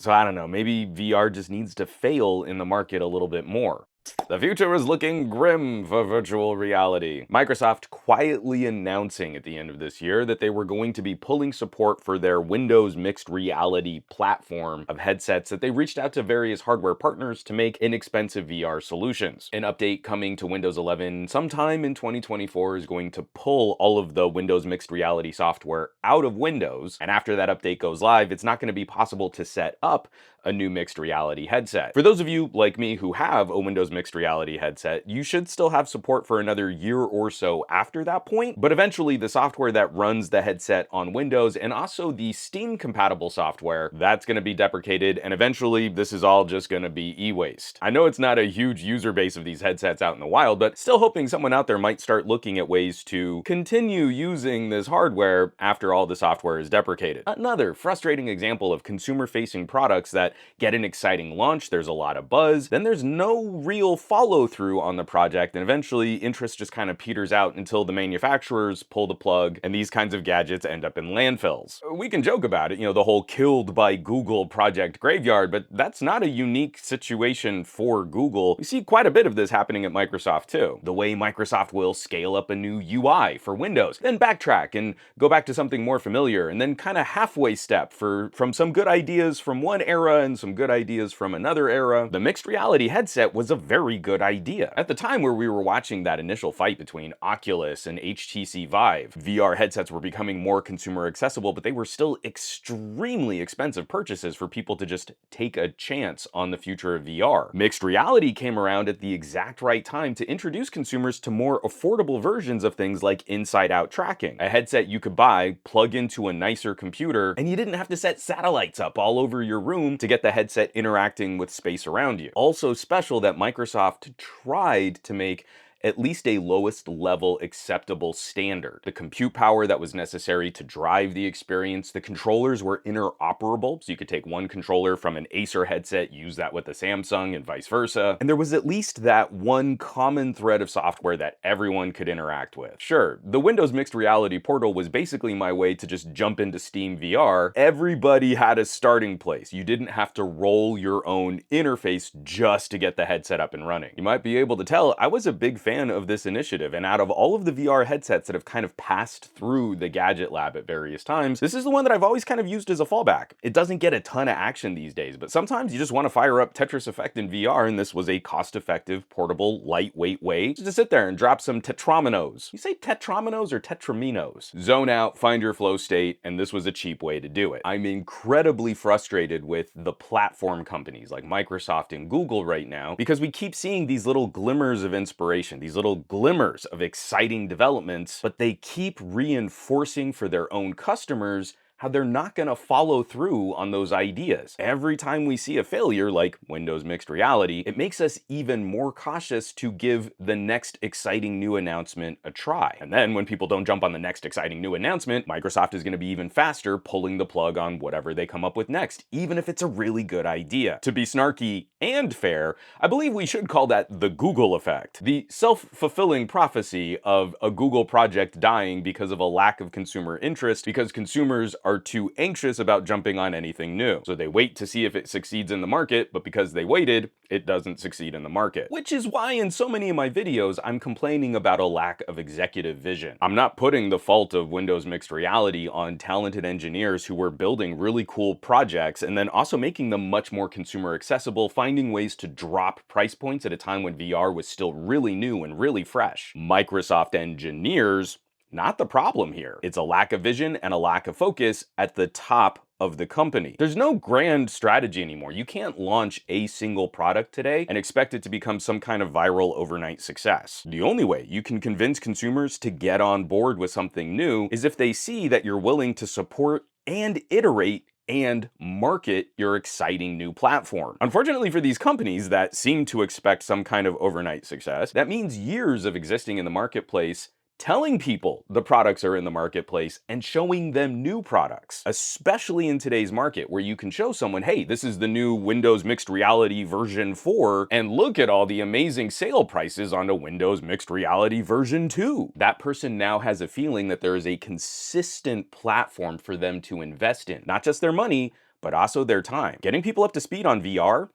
So I don't know, maybe VR just needs to fail in the market a little bit more. The future is looking grim for virtual reality. Microsoft quietly announcing at the end of this year that they were going to be pulling support for their Windows mixed reality platform of headsets that they reached out to various hardware partners to make inexpensive VR solutions. An update coming to Windows 11 sometime in 2024 is going to pull all of the Windows mixed reality software out of Windows, and after that update goes live, it's not going to be possible to set up a new mixed reality headset. For those of you like me who have a Windows mixed reality headset, you should still have support for another year or so after that point, but eventually the software that runs the headset on Windows and also the Steam compatible software, that's going to be deprecated, and eventually this is all just going to be e-waste. I know it's not a huge user base of these headsets out in the wild, but still hoping someone out there might start looking at ways to continue using this hardware after all the software is deprecated. Another frustrating example of consumer-facing products that get an exciting launch, there's a lot of buzz, then there's no real follow-through on the project, and eventually interest just kind of peters out until the manufacturers pull the plug and these kinds of gadgets end up in landfills. We can joke about it, the whole killed by Google project graveyard, but that's not a unique situation for Google. We see quite a bit of this happening at Microsoft too. The way Microsoft will scale up a new UI for Windows, then backtrack and go back to something more familiar, and then kind of halfway step from some good ideas from one era and some good ideas from another era. The mixed reality headset was a very good idea. At the time where we were watching that initial fight between Oculus and HTC Vive, VR headsets were becoming more consumer accessible, but they were still extremely expensive purchases for people to just take a chance on the future of VR. Mixed reality came around at the exact right time to introduce consumers to more affordable versions of things like inside-out tracking. A headset you could buy, plug into a nicer computer, and you didn't have to set satellites up all over your room to get the headset interacting with space around you. Also special that Microsoft tried to make at least a lowest level acceptable standard. The compute power that was necessary to drive the experience, the controllers were interoperable, so you could take one controller from an Acer headset, use that with a Samsung, and vice versa. And there was at least that one common thread of software that everyone could interact with. Sure, the Windows Mixed Reality portal was basically my way to just jump into Steam VR. Everybody had a starting place. You didn't have to roll your own interface just to get the headset up and running. You might be able to tell I was a big fan of this initiative, and out of all of the VR headsets that have kind of passed through the Gadget Lab at various times, this is the one that I've always kind of used as a fallback. It doesn't get a ton of action these days, but sometimes you just want to fire up Tetris Effect in VR, and this was a cost-effective, portable, lightweight way to sit there and drop some tetrominos. You say tetrominos or tetraminos? Zone out, find your flow state, and this was a cheap way to do it. I'm incredibly frustrated with the platform companies like Microsoft and Google right now because we keep seeing these little glimmers of inspiration, these little glimmers of exciting developments, but they keep reinforcing for their own customers how they're not going to follow through on those ideas. Every time we see a failure like Windows Mixed Reality, it makes us even more cautious to give the next exciting new announcement a try. And then when people don't jump on the next exciting new announcement, Microsoft is going to be even faster pulling the plug on whatever they come up with next, even if it's a really good idea. To be snarky and fair, I believe we should call that the Google effect. The self-fulfilling prophecy of a Google project dying because of a lack of consumer interest, because consumers are too anxious about jumping on anything new. So they wait to see if it succeeds in the market, but because they waited, it doesn't succeed in the market. Which is why in so many of my videos, I'm complaining about a lack of executive vision. I'm not putting the fault of Windows Mixed Reality on talented engineers who were building really cool projects and then also making them much more consumer accessible, finding ways to drop price points at a time when VR was still really new and really fresh. Microsoft engineers, not the problem here. It's a lack of vision and a lack of focus at the top of the company. There's no grand strategy anymore. You can't launch a single product today and expect it to become some kind of viral overnight success. The only way you can convince consumers to get on board with something new is if they see that you're willing to support and iterate and market your exciting new platform. Unfortunately for these companies that seem to expect some kind of overnight success, that means years of existing in the marketplace, telling people the products are in the marketplace and showing them new products, especially in today's market where you can show someone, hey, this is the new Windows Mixed Reality version 4, and look at all the amazing sale prices on a Windows Mixed Reality version 2. That person now has a feeling that there is a consistent platform for them to invest in, not just their money, but also their time. Getting people up to speed on VR,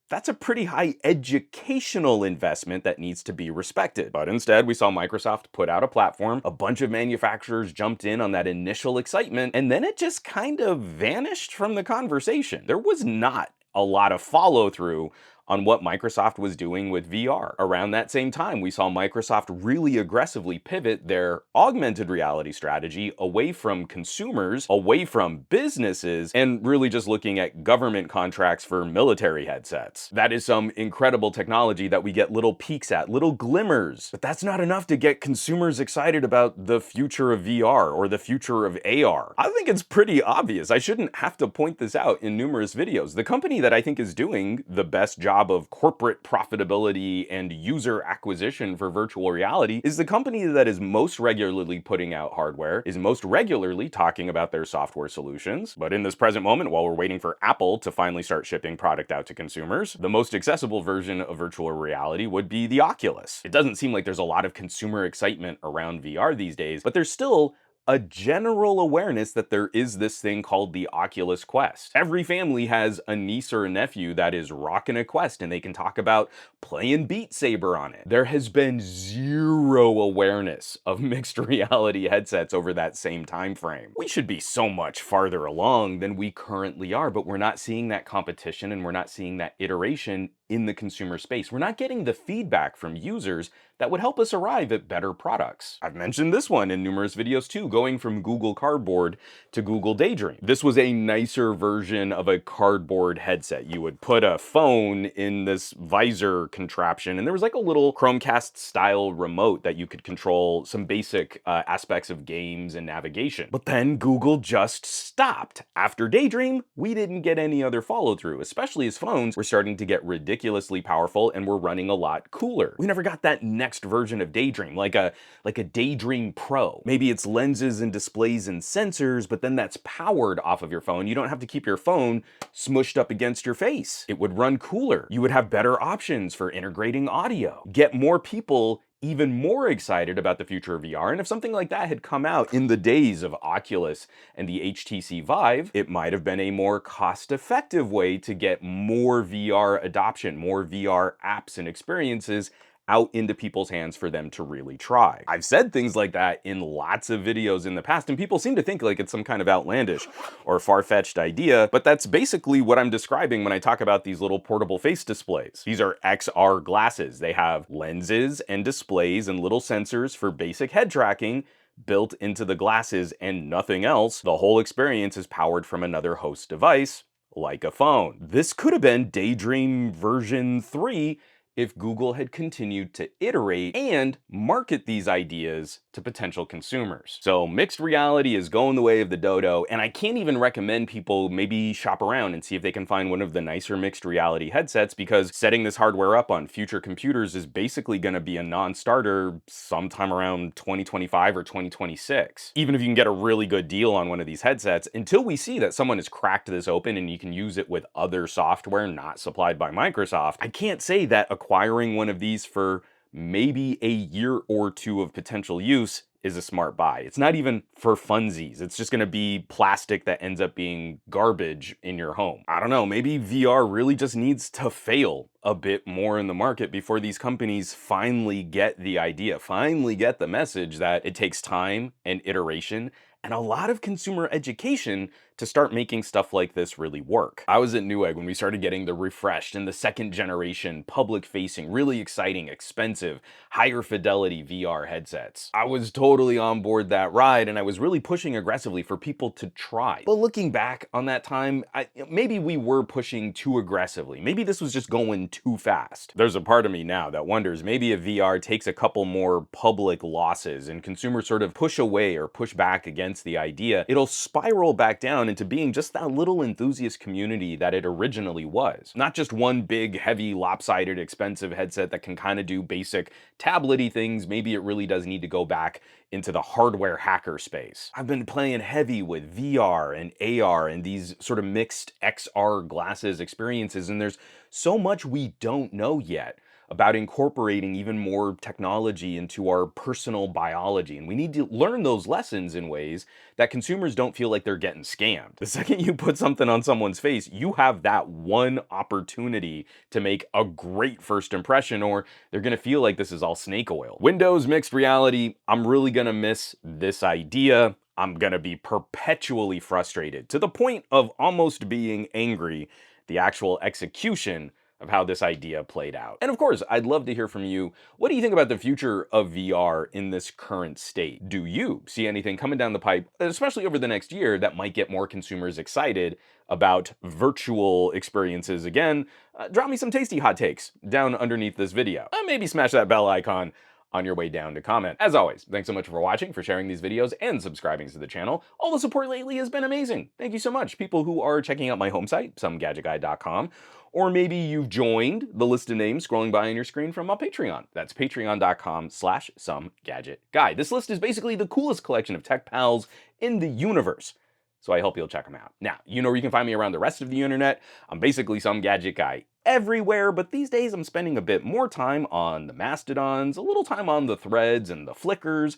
that's a pretty high educational investment that needs to be respected. But instead, we saw Microsoft put out a platform, a bunch of manufacturers jumped in on that initial excitement, and then it just kind of vanished from the conversation. There was not a lot of follow through on what Microsoft was doing with VR. Around that same time, we saw Microsoft really aggressively pivot their augmented reality strategy away from consumers, away from businesses, and really just looking at government contracts for military headsets. That is some incredible technology that we get little peeks at, little glimmers, but that's not enough to get consumers excited about the future of VR or the future of AR. I think it's pretty obvious. I shouldn't have to point this out in numerous videos. The company that I think is doing the best job of corporate profitability and user acquisition for virtual reality is the company that is most regularly putting out hardware, is most regularly talking about their software solutions. But in this present moment, while we're waiting for Apple to finally start shipping product out to consumers, the most accessible version of virtual reality would be the Oculus. It doesn't seem like there's a lot of consumer excitement around VR these days, but there's still a general awareness that there is this thing called the Oculus Quest. Every family has a niece or a nephew that is rocking a Quest and they can talk about playing Beat Saber on it. There has been zero awareness of mixed reality headsets over that same time frame. We should be so much farther along than we currently are, but we're not seeing that competition and we're not seeing that iteration in the consumer space. We're not getting the feedback from users that would help us arrive at better products. I've mentioned this one in numerous videos too, going from Google Cardboard to Google Daydream. This was a nicer version of a cardboard headset. You would put a phone in this visor contraption, and there was like a little Chromecast style remote that you could control some basic aspects of games and navigation. But then Google just stopped. After Daydream, we didn't get any other follow through, especially as phones were starting to get ridiculously powerful and were running a lot cooler. We never got that next version of Daydream, like a Daydream Pro. Maybe it's lenses and displays and sensors, but then that's powered off of your phone. You don't have to keep your phone smushed up against your face. It would run cooler. You would have better options for integrating audio. Get more people even more excited about the future of VR. And if something like that had come out in the days of Oculus and the HTC Vive, it might have been a more cost-effective way to get more VR adoption, more VR apps and experiences out into people's hands for them to really try. I've said things like that in lots of videos in the past, and people seem to think like it's some kind of outlandish or far-fetched idea, but that's basically what I'm describing when I talk about these little portable face displays. These are XR glasses. They have lenses and displays and little sensors for basic head tracking built into the glasses and nothing else. The whole experience is powered from another host device, like a phone. This could have been Daydream version 3 if Google had continued to iterate and market these ideas to potential consumers. So mixed reality is going the way of the dodo, and I can't even recommend people maybe shop around and see if they can find one of the nicer mixed reality headsets, because setting this hardware up on future computers is basically gonna be a non-starter sometime around 2025 or 2026. Even if you can get a really good deal on one of these headsets, until we see that someone has cracked this open and you can use it with other software not supplied by Microsoft, I can't say that acquiring one of these for maybe a year or two of potential use is a smart buy. It's not even for funsies. It's just gonna be plastic that ends up being garbage in your home. I don't know, maybe VR really just needs to fail a bit more in the market before these companies finally get the idea, finally get the message that it takes time and iteration and a lot of consumer education to start making stuff like this really work. I was at Newegg when we started getting the refreshed and the second generation, public-facing, really exciting, expensive, higher fidelity VR headsets. I was totally on board that ride, and I was really pushing aggressively for people to try. But looking back on that time, maybe we were pushing too aggressively. Maybe this was just going too fast. There's a part of me now that wonders maybe if VR takes a couple more public losses and consumers sort of push away or push back against the idea, it'll spiral back down into being just that little enthusiast community that it originally was. Not just one big, heavy, lopsided, expensive headset that can kind of do basic tablet-y things. Maybe it really does need to go back into the hardware hacker space. I've been playing heavy with VR and AR and these sort of mixed XR glasses experiences, and there's so much we don't know yet about incorporating even more technology into our personal biology. And we need to learn those lessons in ways that consumers don't feel like they're getting scammed. The second you put something on someone's face, you have that one opportunity to make a great first impression, or they're gonna feel like this is all snake oil. Windows mixed reality, I'm really gonna miss this idea. I'm gonna be perpetually frustrated to the point of almost being angry the actual execution of how this idea played out. And of course, I'd love to hear from you. What do you think about the future of VR in this current state? Do you see anything coming down the pipe, especially over the next year, that might get more consumers excited about virtual experiences again? Drop me some tasty hot takes down underneath this video. Maybe smash that bell icon on your way down to comment. As always, thanks so much for watching, for sharing these videos, and subscribing to the channel. All the support lately has been amazing. Thank you so much. People who are checking out my home site, SomeGadgetGuy.com, or maybe you've joined the list of names scrolling by on your screen from my Patreon. That's patreon.com/SomeGadgetGuy. This list is basically the coolest collection of tech pals in the universe, so I hope you'll check them out. Now, you know where you can find me around the rest of the internet. I'm basically Some Gadget Guy everywhere, but these days I'm spending a bit more time on the Mastodons, a little time on the Threads and the Flickrs,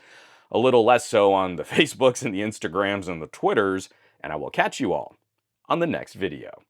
a little less so on the Facebooks and the Instagrams and the Twitters, and I will catch you all on the next video.